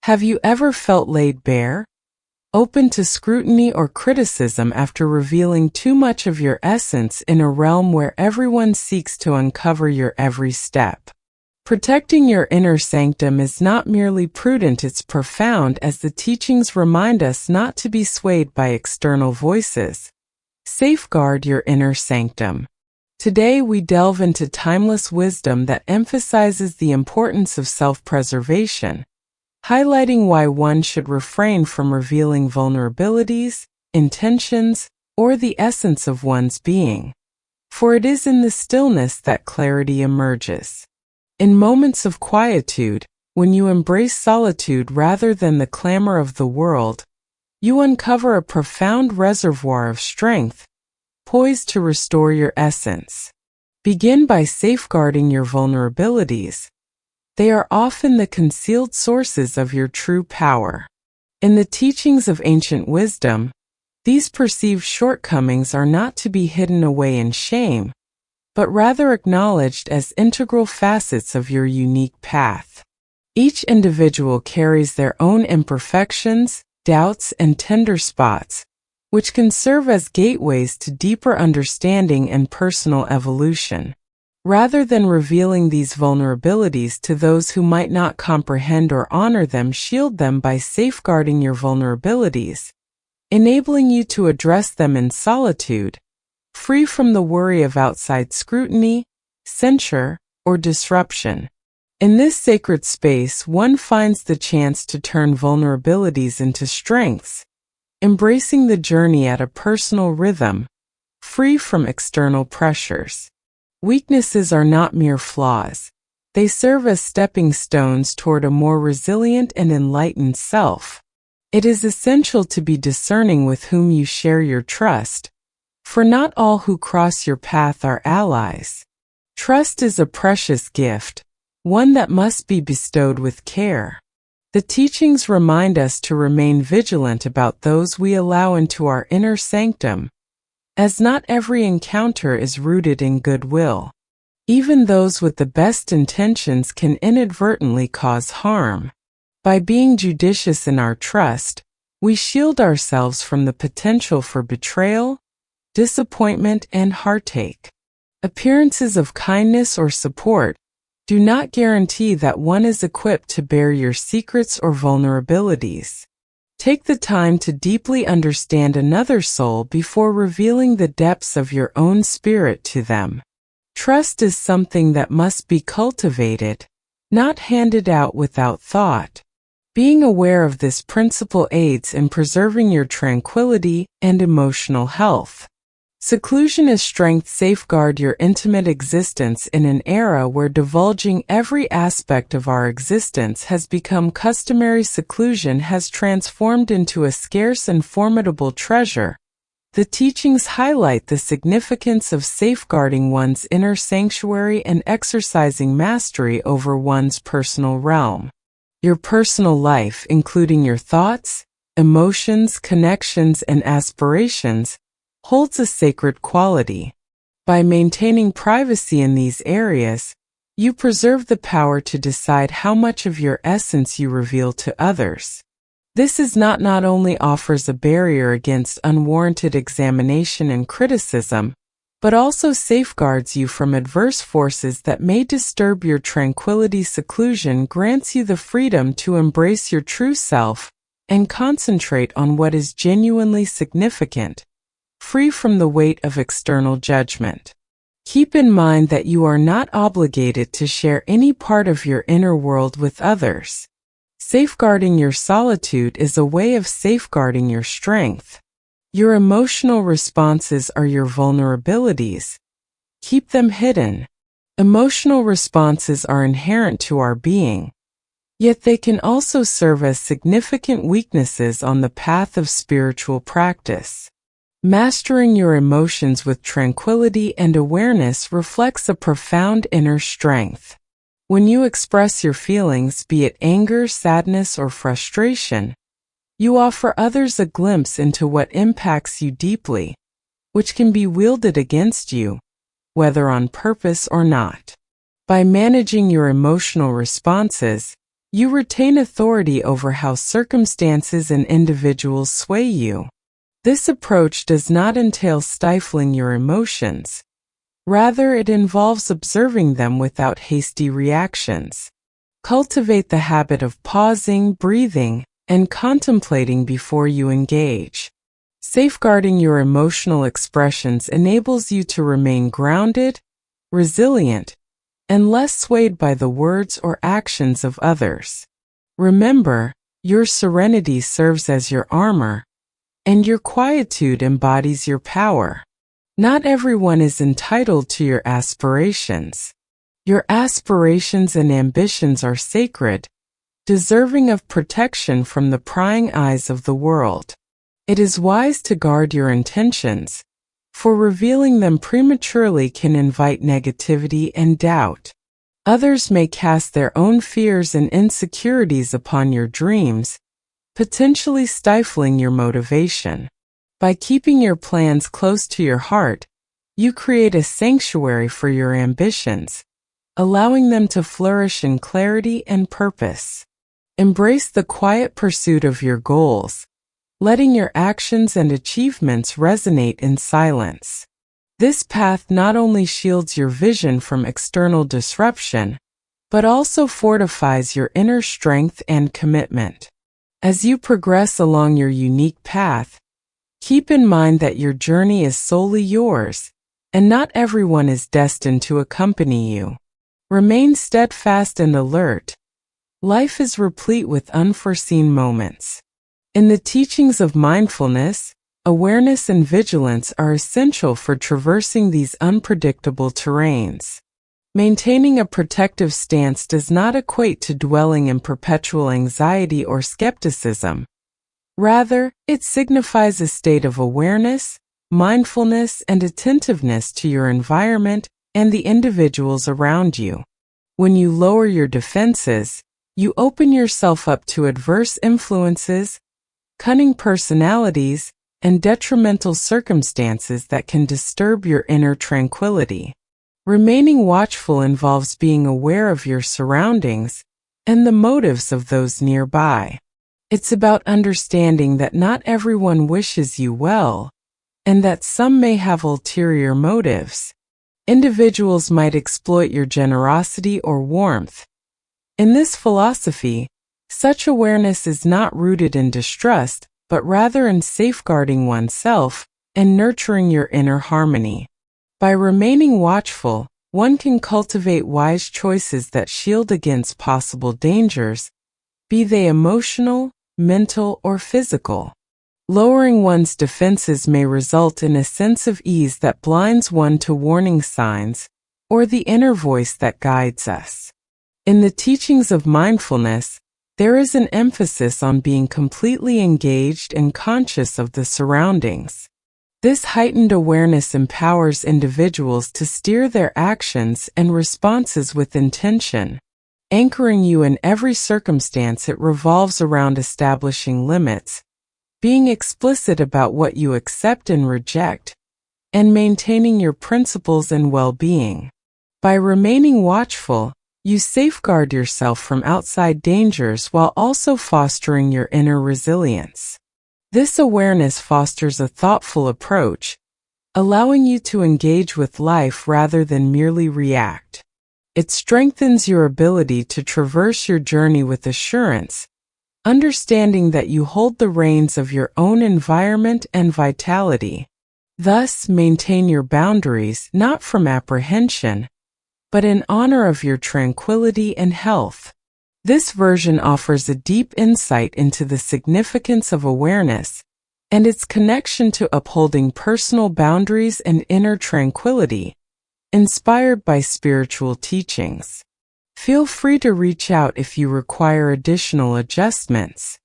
Have you ever felt laid bare, open to scrutiny or criticism after revealing too much of your essence in a realm where everyone seeks to uncover your every step? Protecting your inner sanctum is not merely prudent, it's profound, as the teachings remind us not to be swayed by external voices. Safeguard your inner sanctum. Today we delve into timeless wisdom that emphasizes the importance of self-preservation, highlighting why one should refrain from revealing vulnerabilities, intentions, or the essence of one's being. For it is in the stillness that clarity emerges. In moments of quietude, when you embrace solitude rather than the clamor of the world, you uncover a profound reservoir of strength, poised to restore your essence. Begin by safeguarding your vulnerabilities. They are often the concealed sources of your true power. In the teachings of ancient wisdom, these perceived shortcomings are not to be hidden away in shame, but rather acknowledged as integral facets of your unique path. Each individual carries their own imperfections, doubts, and tender spots, which can serve as gateways to deeper understanding and personal evolution. Rather than revealing these vulnerabilities to those who might not comprehend or honor them, shield them by safeguarding your vulnerabilities, enabling you to address them in solitude, free from the worry of outside scrutiny, censure, or disruption. In this sacred space, one finds the chance to turn vulnerabilities into strengths, embracing the journey at a personal rhythm, free from external pressures. Weaknesses are not mere flaws. They serve as stepping stones toward a more resilient and enlightened self. It is essential to be discerning with whom you share your trust, for not all who cross your path are allies. Trust is a precious gift, one that must be bestowed with care. The teachings remind us to remain vigilant about those we allow into our inner sanctum, as not every encounter is rooted in goodwill. Even those with the best intentions can inadvertently cause harm. By being judicious in our trust, we shield ourselves from the potential for betrayal, disappointment, and heartache. Appearances of kindness or support do not guarantee that one is equipped to bear your secrets or vulnerabilities. Take the time to deeply understand another soul before revealing the depths of your own spirit to them. Trust is something that must be cultivated, not handed out without thought. Being aware of this principle aids in preserving your tranquility and emotional health. Seclusion is strength. Safeguard your intimate existence in an era where divulging every aspect of our existence has become customary. Seclusion has transformed into a scarce and formidable treasure. The teachings highlight the significance of safeguarding one's inner sanctuary and exercising mastery over one's personal realm. Your personal life, including your thoughts, emotions, connections, and aspirations, holds a sacred quality. By maintaining privacy in these areas, you preserve the power to decide how much of your essence you reveal to others. This is not only offers a barrier against unwarranted examination and criticism, but also safeguards you from adverse forces that may disturb your tranquility. Seclusion grants you the freedom to embrace your true self and concentrate on what is genuinely significant, free from the weight of external judgment. Keep in mind that you are not obligated to share any part of your inner world with others. Safeguarding your solitude is a way of safeguarding your strength. Your emotional responses are your vulnerabilities. Keep them hidden. Emotional responses are inherent to our being, yet they can also serve as significant weaknesses on the path of spiritual practice. Mastering your emotions with tranquility and awareness reflects a profound inner strength. When you express your feelings, be it anger, sadness, or frustration, you offer others a glimpse into what impacts you deeply, which can be wielded against you, whether on purpose or not. By managing your emotional responses, You retain authority over how circumstances and individuals sway you. This approach does not entail stifling your emotions. Rather, it involves observing them without hasty reactions. Cultivate the habit of pausing, breathing, and contemplating before you engage. Safeguarding your emotional expressions enables you to remain grounded, resilient, and less swayed by the words or actions of others. Remember, your serenity serves as your armor, and your quietude embodies your power. Not everyone is entitled to your aspirations. Your aspirations and ambitions are sacred, deserving of protection from the prying eyes of the world. It is wise to guard your intentions, for revealing them prematurely can invite negativity and doubt. Others may cast their own fears and insecurities upon your dreams, potentially stifling your motivation. By keeping your plans close to your heart, you create a sanctuary for your ambitions, allowing them to flourish in clarity and purpose. Embrace the quiet pursuit of your goals, letting your actions and achievements resonate in silence. This path not only shields your vision from external disruption, but also fortifies your inner strength and commitment. As you progress along your unique path, keep in mind that your journey is solely yours, and not everyone is destined to accompany you. Remain steadfast and alert. Life is replete with unforeseen moments. In the teachings of mindfulness, awareness and vigilance are essential for traversing these unpredictable terrains. Maintaining a protective stance does not equate to dwelling in perpetual anxiety or skepticism. Rather, it signifies a state of awareness, mindfulness, and attentiveness to your environment and the individuals around you. When you lower your defenses, you open yourself up to adverse influences, cunning personalities, and detrimental circumstances that can disturb your inner tranquility. Remaining watchful involves being aware of your surroundings and the motives of those nearby. It's about understanding that not everyone wishes you well, and that some may have ulterior motives. Individuals might exploit your generosity or warmth. In this philosophy, such awareness is not rooted in distrust, but rather in safeguarding oneself and nurturing your inner harmony. By remaining watchful, one can cultivate wise choices that shield against possible dangers, be they emotional, mental, or physical. Lowering one's defenses may result in a sense of ease that blinds one to warning signs or the inner voice that guides us. In the teachings of mindfulness, there is an emphasis on being completely engaged and conscious of the surroundings. This heightened awareness empowers individuals to steer their actions and responses with intention. Anchoring you in every circumstance, it revolves around establishing limits, being explicit about what you accept and reject, and maintaining your principles and well-being. By remaining watchful, you safeguard yourself from outside dangers while also fostering your inner resilience. This awareness fosters a thoughtful approach, allowing you to engage with life rather than merely react. It strengthens your ability to traverse your journey with assurance, understanding that you hold the reins of your own environment and vitality. Thus, maintain your boundaries not from apprehension, but in honor of your tranquility and health. This version offers a deep insight into the significance of awareness and its connection to upholding personal boundaries and inner tranquility, inspired by spiritual teachings. Feel free to reach out if you require additional adjustments.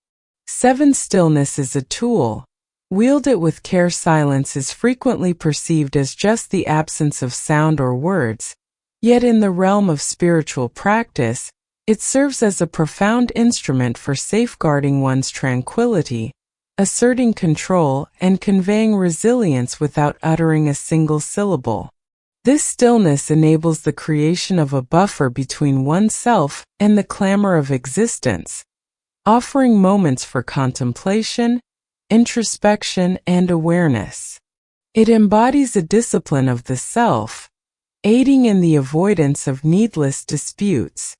7. Stillness is a tool. Wield it with care. Silence is frequently perceived as just the absence of sound or words, yet in the realm of spiritual practice, it serves as a profound instrument for safeguarding one's tranquility, asserting control, and conveying resilience without uttering a single syllable. This stillness enables the creation of a buffer between oneself and the clamor of existence, offering moments for contemplation, introspection, and awareness. It embodies a discipline of the self, aiding in the avoidance of needless disputes.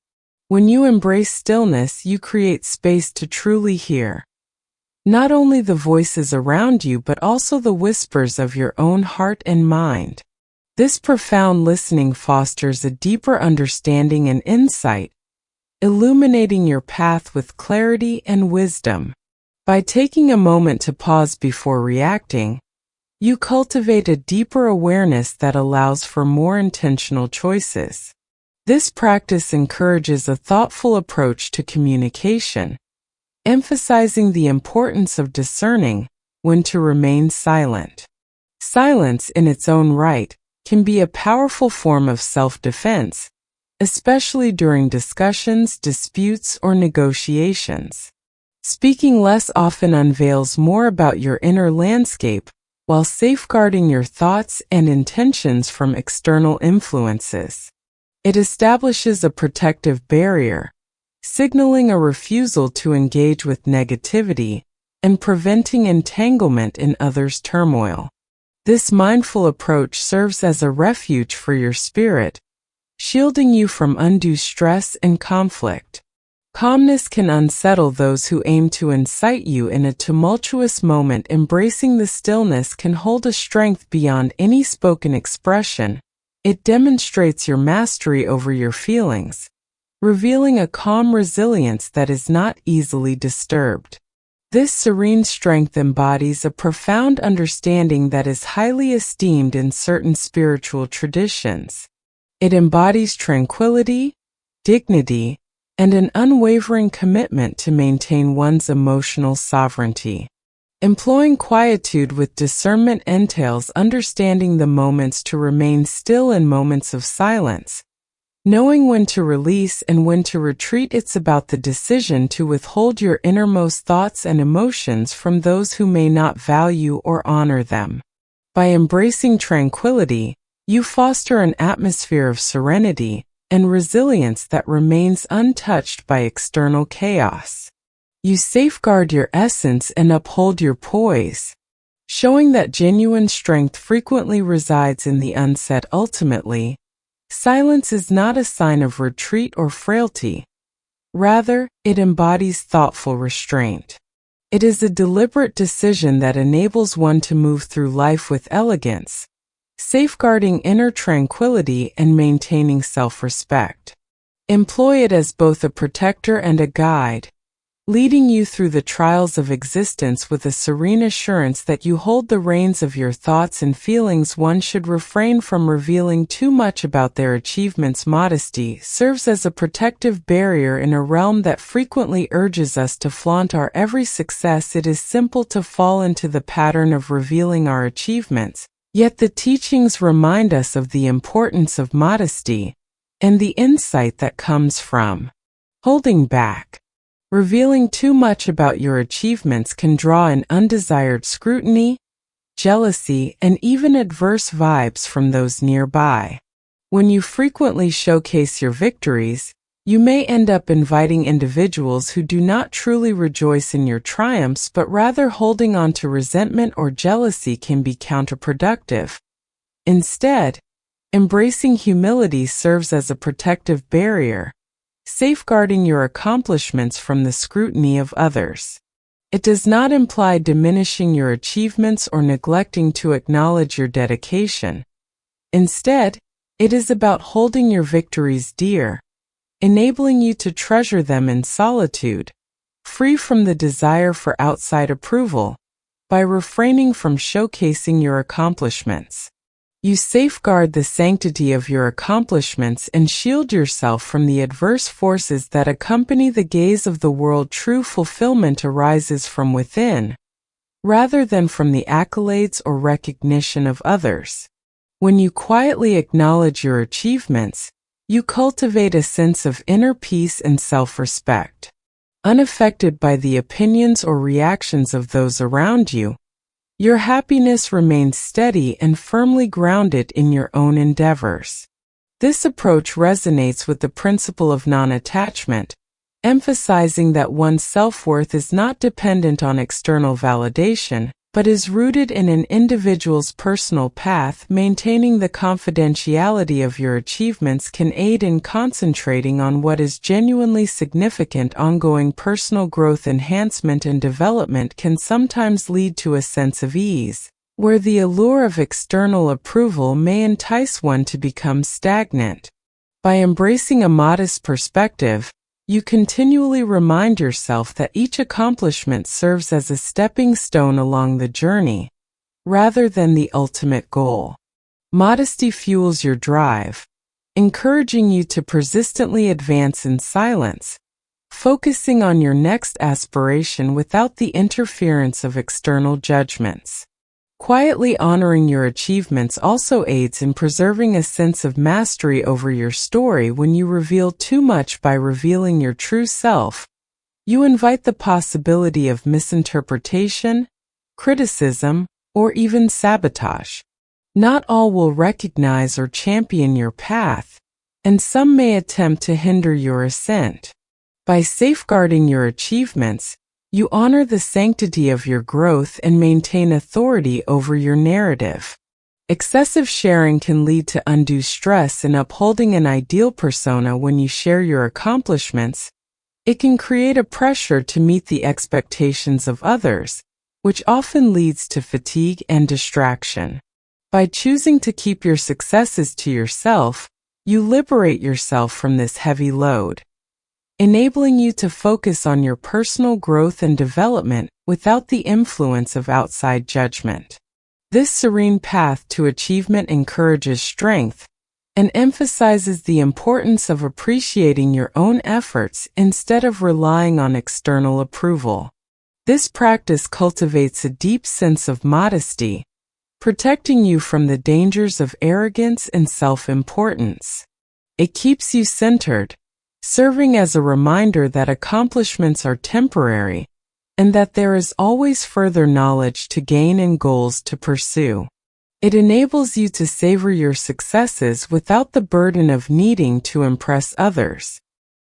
When you embrace stillness, you create space to truly hear not only the voices around you but also the whispers of your own heart and mind. This profound listening fosters a deeper understanding and insight, illuminating your path with clarity and wisdom. By taking a moment to pause before reacting, you cultivate a deeper awareness that allows for more intentional choices. This practice encourages a thoughtful approach to communication, emphasizing the importance of discerning when to remain silent. Silence, in its own right, can be a powerful form of self-defense, especially during discussions, disputes, or negotiations. Speaking less often unveils more about your inner landscape while safeguarding your thoughts and intentions from external influences. It establishes a protective barrier, signaling a refusal to engage with negativity and preventing entanglement in others' turmoil. This mindful approach serves as a refuge for your spirit, shielding you from undue stress and conflict. Calmness can unsettle those who aim to incite you in a tumultuous moment. Embracing the stillness can hold a strength beyond any spoken expression. It demonstrates your mastery over your feelings, revealing a calm resilience that is not easily disturbed. This serene strength embodies a profound understanding that is highly esteemed in certain spiritual traditions. It embodies tranquility, dignity, and an unwavering commitment to maintain one's emotional sovereignty. Employing quietude with discernment entails understanding the moments to remain still in moments of silence, knowing when to release and when to retreat. It's about the decision to withhold your innermost thoughts and emotions from those who may not value or honor them. By embracing tranquility, you foster an atmosphere of serenity and resilience that remains untouched by external chaos. You safeguard your essence and uphold your poise, showing that genuine strength frequently resides in the unsaid. Ultimately, silence is not a sign of retreat or frailty. Rather, it embodies thoughtful restraint. It is a deliberate decision that enables one to move through life with elegance, safeguarding inner tranquility and maintaining self-respect. Employ it as both a protector and a guide, leading you through the trials of existence with a serene assurance that you hold the reins of your thoughts and feelings. One should refrain from revealing too much about their achievements. Modesty serves as a protective barrier in a realm that frequently urges us to flaunt our every success. It is simple to fall into the pattern of revealing our achievements, yet the teachings remind us of the importance of modesty and the insight that comes from holding back. Revealing too much about your achievements can draw in undesired scrutiny, jealousy, and even adverse vibes from those nearby. When you frequently showcase your victories, you may end up inviting individuals who do not truly rejoice in your triumphs but rather holding on to resentment or jealousy can be counterproductive. Instead, embracing humility serves as a protective barrier, safeguarding your accomplishments from the scrutiny of others. It does not imply diminishing your achievements or neglecting to acknowledge your dedication. Instead, it is about holding your victories dear, enabling you to treasure them in solitude, free from the desire for outside approval. By refraining from showcasing your accomplishments, you safeguard the sanctity of your accomplishments and shield yourself from the adverse forces that accompany the gaze of the world. True fulfillment arises from within, rather than from the accolades or recognition of others. When you quietly acknowledge your achievements, you cultivate a sense of inner peace and self-respect. Unaffected by the opinions or reactions of those around you, Your happiness remains steady and firmly grounded in your own endeavors. This approach resonates with the principle of non-attachment, emphasizing that one's self-worth is not dependent on external validation, but is rooted in an individual's personal path. Maintaining the confidentiality of your achievements can aid in concentrating on what is genuinely significant. Ongoing personal growth, enhancement, and development can sometimes lead to a sense of ease, where the allure of external approval may entice one to become stagnant. By embracing a modest perspective, you continually remind yourself that each accomplishment serves as a stepping stone along the journey, rather than the ultimate goal. Modesty fuels your drive, encouraging you to persistently advance in silence, focusing on your next aspiration without the interference of external judgments. Quietly honoring your achievements also aids in preserving a sense of mastery over your story. When you reveal too much by revealing your true self, you invite the possibility of misinterpretation, criticism, or even sabotage. Not all will recognize or champion your path, and some may attempt to hinder your ascent. By safeguarding your achievements, you honor the sanctity of your growth and maintain authority over your narrative. Excessive sharing can lead to undue stress. In upholding an ideal persona when you share your accomplishments, it can create a pressure to meet the expectations of others, which often leads to fatigue and distraction. By choosing to keep your successes to yourself, you liberate yourself from this heavy load, enabling you to focus on your personal growth and development without the influence of outside judgment. This serene path to achievement encourages strength and emphasizes the importance of appreciating your own efforts instead of relying on external approval. This practice cultivates a deep sense of modesty, protecting you from the dangers of arrogance and self-importance. It keeps you centered, serving as a reminder that accomplishments are temporary and that there is always further knowledge to gain and goals to pursue. It enables you to savor your successes without the burden of needing to impress others.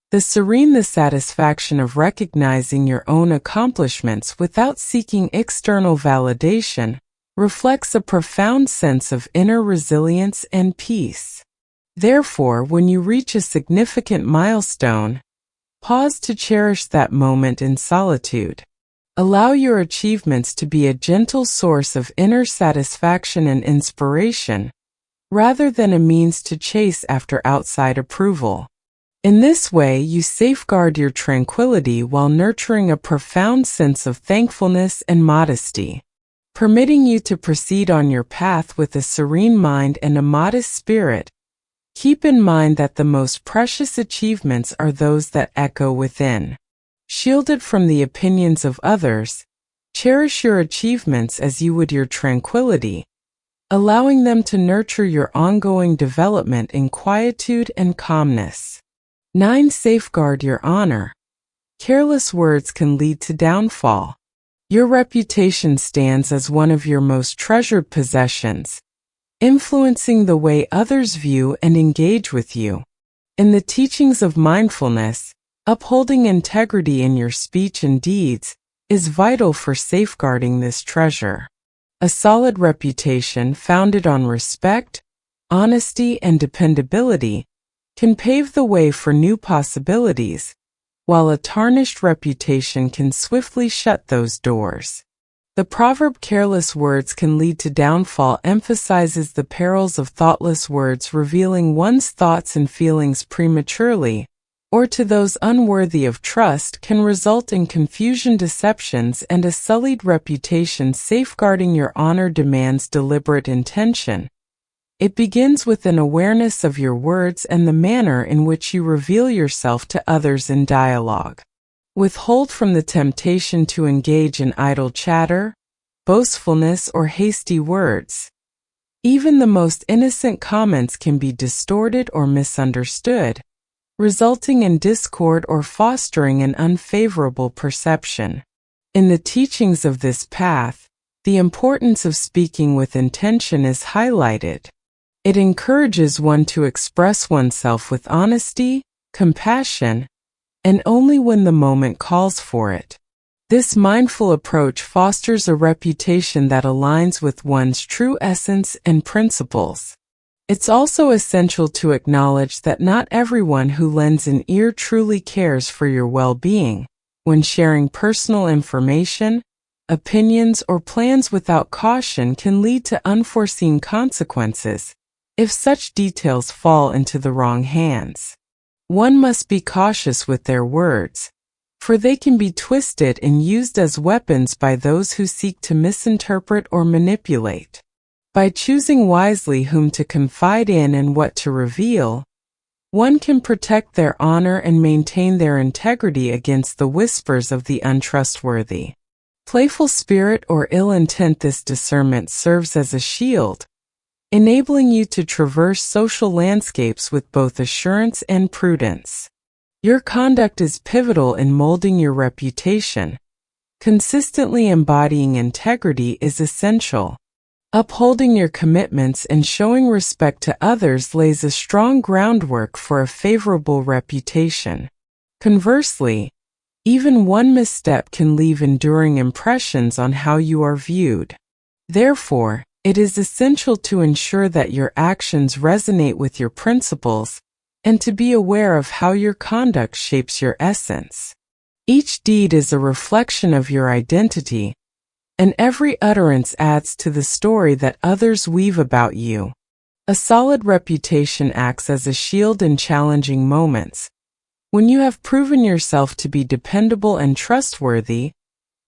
The satisfaction of recognizing your own accomplishments without seeking external validation reflects a profound sense of inner resilience and peace. Therefore, when you reach a significant milestone, pause to cherish that moment in solitude. Allow your achievements to be a gentle source of inner satisfaction and inspiration, rather than a means to chase after outside approval. In this way, you safeguard your tranquility while nurturing a profound sense of thankfulness and modesty, permitting you to proceed on your path with a serene mind and a modest spirit. Keep in mind that the most precious achievements are those that echo within. Shielded from the opinions of others, cherish your achievements as you would your tranquility, allowing them to nurture your ongoing development in quietude and calmness. 9. Safeguard your honor. Careless words can lead to downfall. Your reputation stands as one of your most treasured possessions, influencing the way others view and engage with you. In the teachings of mindfulness, upholding integrity in your speech and deeds is vital for safeguarding this treasure. A solid reputation founded on respect, honesty, and dependability can pave the way for new possibilities, while a tarnished reputation can swiftly shut those doors. The proverb "careless words can lead to downfall" emphasizes the perils of thoughtless words revealing one's thoughts and feelings prematurely, or to those unworthy of trust, can result in confusion, deceptions, and a sullied reputation. Safeguarding your honor demands deliberate intention. It begins with an awareness of your words and the manner in which you reveal yourself to others in dialogue. Withhold from the temptation to engage in idle chatter, boastfulness, or hasty words. Even the most innocent comments can be distorted or misunderstood, resulting in discord or fostering an unfavorable perception. In the teachings of this path, the importance of speaking with intention is highlighted. It encourages one to express oneself with honesty, compassion, and only when the moment calls for it. This mindful approach fosters a reputation that aligns with one's true essence and principles. It's also essential to acknowledge that not everyone who lends an ear truly cares for your well-being. When sharing personal information, opinions, or plans without caution can lead to unforeseen consequences if such details fall into the wrong hands. One must be cautious with their words, for they can be twisted and used as weapons by those who seek to misinterpret or manipulate. By choosing wisely whom to confide in and what to reveal, one can protect their honor and maintain their integrity against the whispers of the untrustworthy. Playful spirit or ill intent. This discernment serves as a shield, enabling you to traverse social landscapes with both assurance and prudence. Your conduct is pivotal in molding your reputation. Consistently embodying integrity is essential. Upholding your commitments and showing respect to others lays a strong groundwork for a favorable reputation. Conversely, even one misstep can leave enduring impressions on how you are viewed. Therefore, it is essential to ensure that your actions resonate with your principles and to be aware of how your conduct shapes your essence. Each deed is a reflection of your identity, and every utterance adds to the story that others weave about you. A solid reputation acts as a shield in challenging moments. When you have proven yourself to be dependable and trustworthy,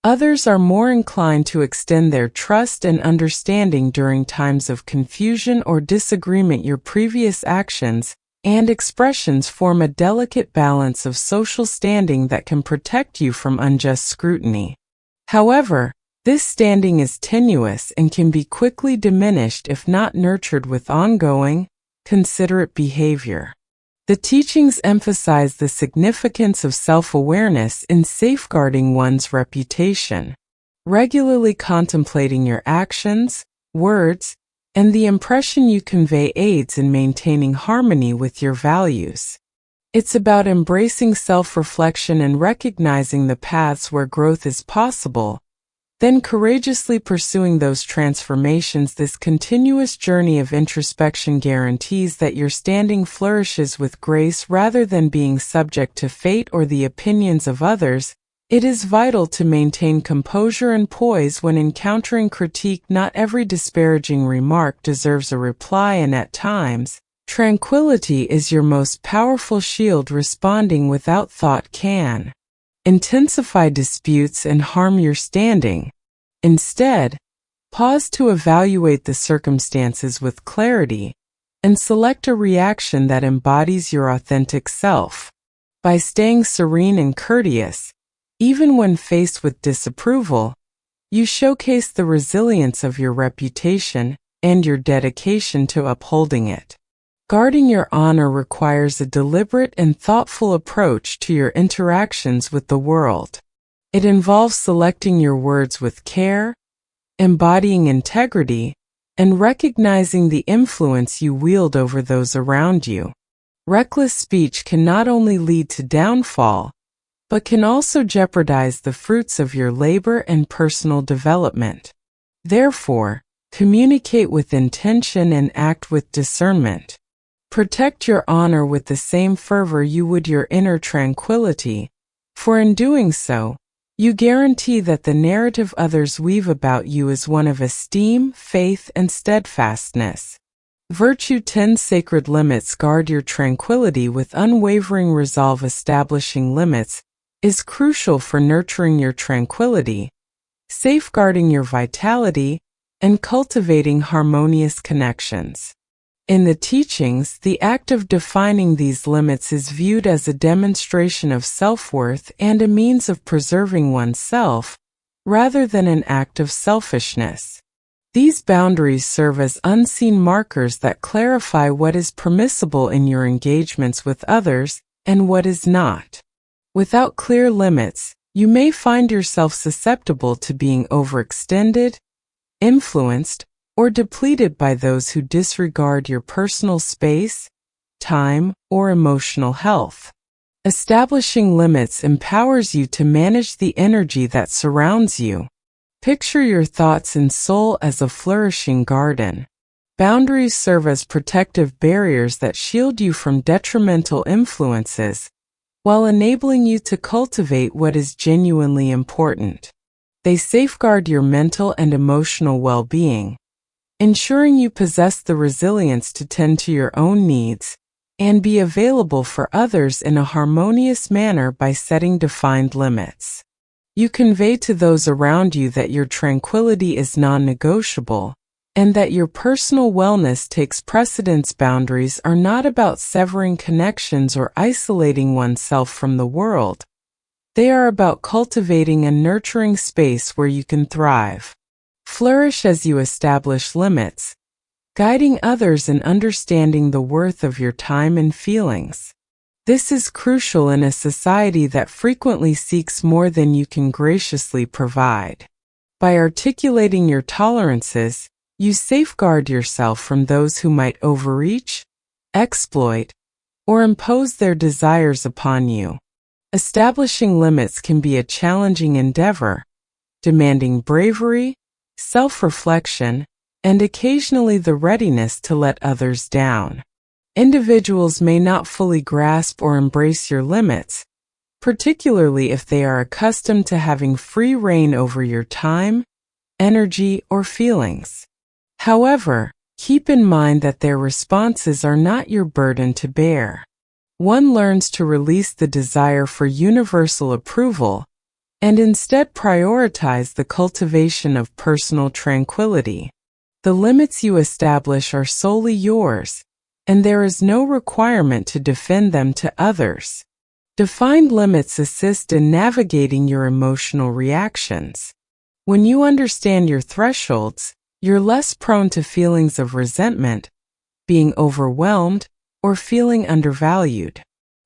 others are more inclined to extend their trust and understanding during times of confusion or disagreement. Your previous actions and expressions form a delicate balance of social standing that can protect you from unjust scrutiny. However, this standing is tenuous and can be quickly diminished if not nurtured with ongoing, considerate behavior. The teachings emphasize the significance of self-awareness in safeguarding one's reputation. Regularly contemplating your actions, words, and the impression you convey aids in maintaining harmony with your values. It's about embracing self-reflection and recognizing the paths where growth is possible, then courageously pursuing those transformations. This continuous journey of introspection guarantees that your standing flourishes with grace rather than being subject to fate or the opinions of others. It is vital to maintain composure and poise when encountering critique. Not every disparaging remark deserves a reply, and at times, tranquility is your most powerful shield. Responding without thought can intensify disputes and harm your standing. Instead, pause to evaluate the circumstances with clarity and select a reaction that embodies your authentic self. By staying serene and courteous, even when faced with disapproval, you showcase the resilience of your reputation and your dedication to upholding it. Guarding your honor requires a deliberate and thoughtful approach to your interactions with the world. It involves selecting your words with care, embodying integrity, and recognizing the influence you wield over those around you. Reckless speech can not only lead to downfall, but can also jeopardize the fruits of your labor and personal development. Therefore, communicate with intention and act with discernment. Protect your honor with the same fervor you would your inner tranquility, for in doing so, you guarantee that the narrative others weave about you is one of esteem, faith, and steadfastness. Virtue 10 Sacred limits. Guard your tranquility with unwavering resolve. Establishing limits is crucial for nurturing your tranquility, safeguarding your vitality, and cultivating harmonious connections. In the teachings, the act of defining these limits is viewed as a demonstration of self-worth and a means of preserving oneself, rather than an act of selfishness. These boundaries serve as unseen markers that clarify what is permissible in your engagements with others and what is not. Without clear limits, you may find yourself susceptible to being overextended, influenced, or depleted by those who disregard your personal space, time, or emotional health. Establishing limits empowers you to manage the energy that surrounds you. Picture your thoughts and soul as a flourishing garden. Boundaries serve as protective barriers that shield you from detrimental influences, while enabling you to cultivate what is genuinely important. They safeguard your mental and emotional well-being, ensuring you possess the resilience to tend to your own needs and be available for others in a harmonious manner by setting defined limits. You convey to those around you that your tranquility is non-negotiable, and that your personal wellness takes precedence. Boundaries are not about severing connections or isolating oneself from the world. They are about cultivating and nurturing space where you can thrive. Flourish as you establish limits, guiding others in understanding the worth of your time and feelings. This is crucial in a society that frequently seeks more than you can graciously provide. By articulating your tolerances, you safeguard yourself from those who might overreach, exploit, or impose their desires upon you. Establishing limits can be a challenging endeavor, demanding bravery, self-reflection, and occasionally the readiness to let others down. Individuals may not fully grasp or embrace your limits, particularly if they are accustomed to having free rein over your time, energy, or feelings. However, keep in mind that their responses are not your burden to bear. One learns to release the desire for universal approval and instead prioritize the cultivation of personal tranquility. The limits you establish are solely yours, and there is no requirement to defend them to others. Defined limits assist in navigating your emotional reactions. When you understand your thresholds, you're less prone to feelings of resentment, being overwhelmed, or feeling undervalued.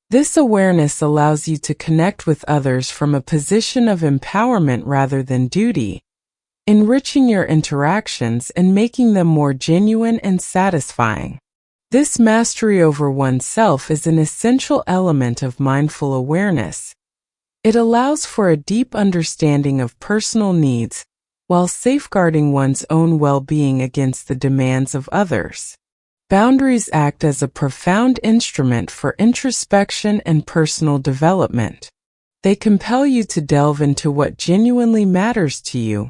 This awareness allows you to connect with others from a position of empowerment rather than duty, enriching your interactions and making them more genuine and satisfying. This mastery over oneself is an essential element of mindful awareness. It allows for a deep understanding of personal needs while safeguarding one's own well-being against the demands of others. Boundaries act as a profound instrument for introspection and personal development. They compel you to delve into what genuinely matters to you,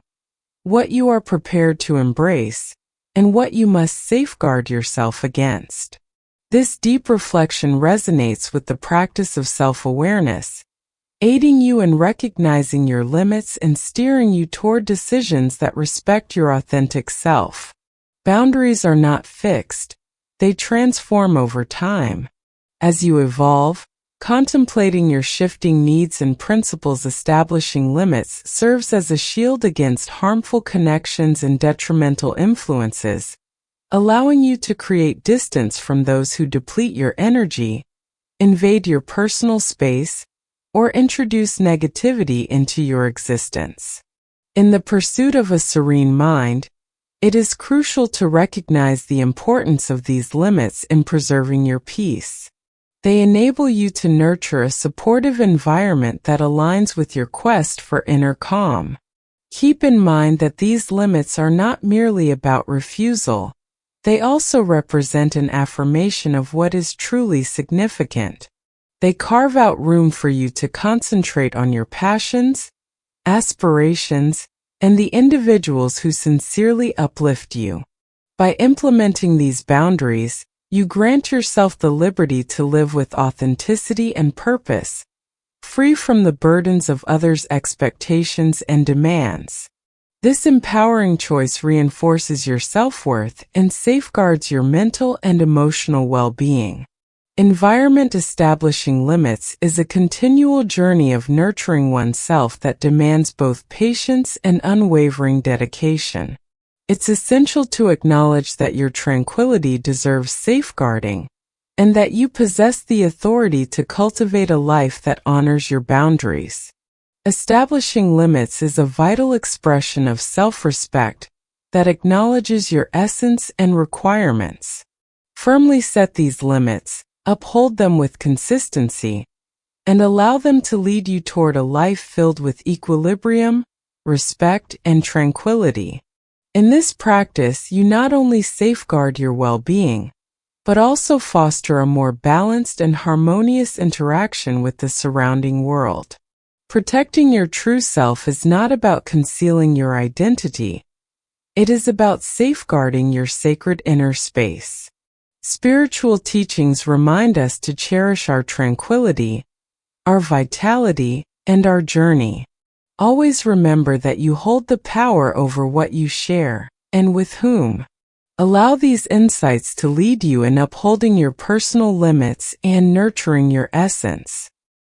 what you are prepared to embrace, and what you must safeguard yourself against. This deep reflection resonates with the practice of self-awareness, aiding you in recognizing your limits and steering you toward decisions that respect your authentic self. Boundaries are not fixed, they transform over time. As you evolve, contemplating your shifting needs and principles, establishing limits serves as a shield against harmful connections and detrimental influences, allowing you to create distance from those who deplete your energy, invade your personal space, or introduce negativity into your existence. In the pursuit of a serene mind, it is crucial to recognize the importance of these limits in preserving your peace. They enable you to nurture a supportive environment that aligns with your quest for inner calm. Keep in mind that these limits are not merely about refusal. They also represent an affirmation of what is truly significant. They carve out room for you to concentrate on your passions, aspirations, and the individuals who sincerely uplift you. By implementing these boundaries, you grant yourself the liberty to live with authenticity and purpose, free from the burdens of others' expectations and demands. This empowering choice reinforces your self-worth and safeguards your mental and emotional well-being. Establishing limits is a continual journey of nurturing oneself that demands both patience and unwavering dedication. It's essential to acknowledge that your tranquility deserves safeguarding, and that you possess the authority to cultivate a life that honors your boundaries. Establishing limits is a vital expression of self-respect that acknowledges your essence and requirements. Firmly set these limits, uphold them with consistency, and allow them to lead you toward a life filled with equilibrium, respect, and tranquility. In this practice, you not only safeguard your well-being, but also foster a more balanced and harmonious interaction with the surrounding world. Protecting your true self is not about concealing your identity. It is about safeguarding your sacred inner space. Spiritual teachings remind us to cherish our tranquility, our vitality, and our journey. Always remember that you hold the power over what you share, and with whom. Allow these insights to lead you in upholding your personal limits and nurturing your essence.